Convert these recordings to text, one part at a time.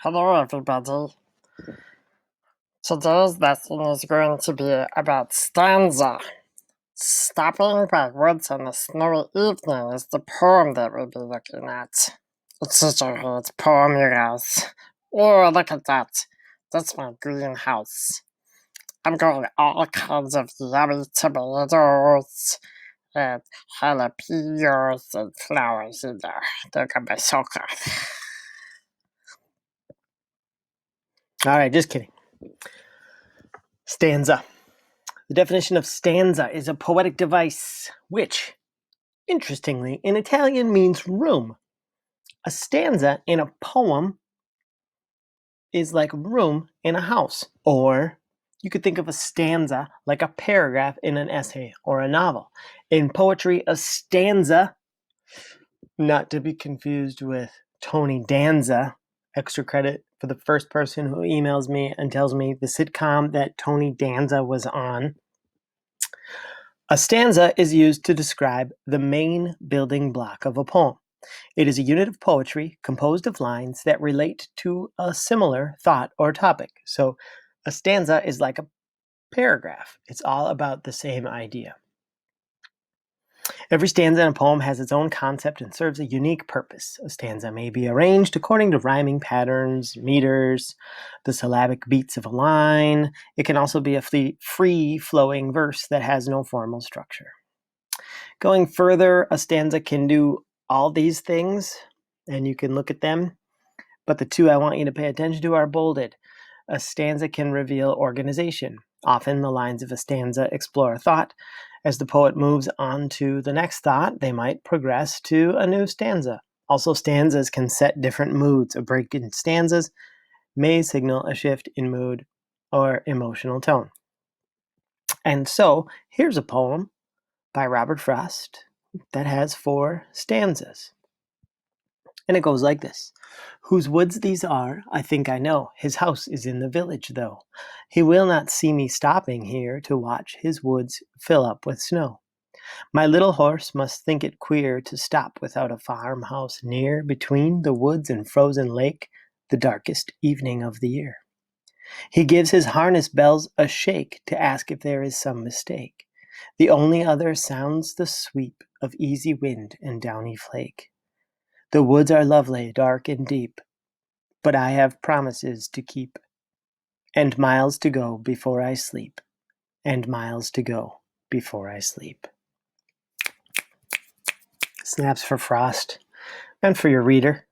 Hello, everybody. Today's lesson is going to be about stanza. Stopping by woods on a snowy evening is the poem that we'll be looking at. It's such a great poem, you guys. Oh, look at that. That's my greenhouse. I'm growing all kinds of yummy tomatoes and jalapenos and flowers in there. They're gonna be so good. All right, just kidding. Stanza. The definition of stanza is a poetic device which, interestingly, in Italian means room. A stanza in a poem is like a room in a house. Or you could think of a stanza like a paragraph in an essay or a novel. In poetry, a stanza, not to be confused with Tony Danza, extra credit for the first person who emails me and tells me the sitcom that Tony Danza was on. A stanza is used to describe the main building block of a poem. It is a unit of poetry composed of lines that relate to a similar thought or topic. So a stanza is like a paragraph. It's all about the same idea. Every stanza in a poem has its own concept and serves a unique purpose. A stanza may be arranged according to rhyming patterns, meters, the syllabic beats of a line. It can also be a free-flowing verse that has no formal structure. Going further, a stanza can do all these things, and you can look at them, but the two I want you to pay attention to are bolded. A stanza can reveal organization. Often the lines of a stanza explore a thought. As the poet moves on to the next thought, they might progress to a new stanza. Also, stanzas can set different moods. A break in stanzas may signal a shift in mood or emotional tone. And so, here's a poem by Robert Frost that has 4 stanzas. And it goes like this. Whose woods these are, I think I know. His house is in the village, though. He will not see me stopping here to watch his woods fill up with snow. My little horse must think it queer to stop without a farmhouse near, between the woods and frozen lake, the darkest evening of the year. He gives his harness bells a shake to ask if there is some mistake. The only other sounds the sweep of easy wind and downy flake. The woods are lovely, dark and deep, but I have promises to keep, and miles to go before I sleep, and miles to go before I sleep. Snaps for Frost, and for your reader,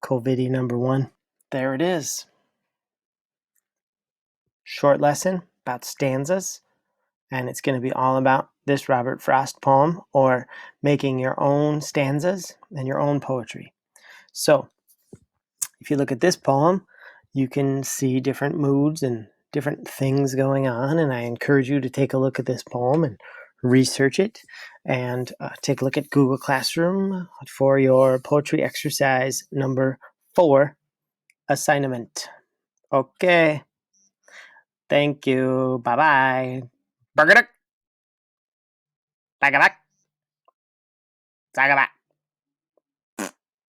COVIDy number 1. There it is. Short lesson about stanzas, and it's going to be all about this Robert Frost poem, or making your own stanzas and your own poetry. So, if you look at this poem, you can see different moods and different things going on, and I encourage you to take a look at this poem and research it, and take a look at Google Classroom for your poetry exercise number 4 assignment. Okay. Thank you. Bye-bye. Burger. Bagabak. Zagabak.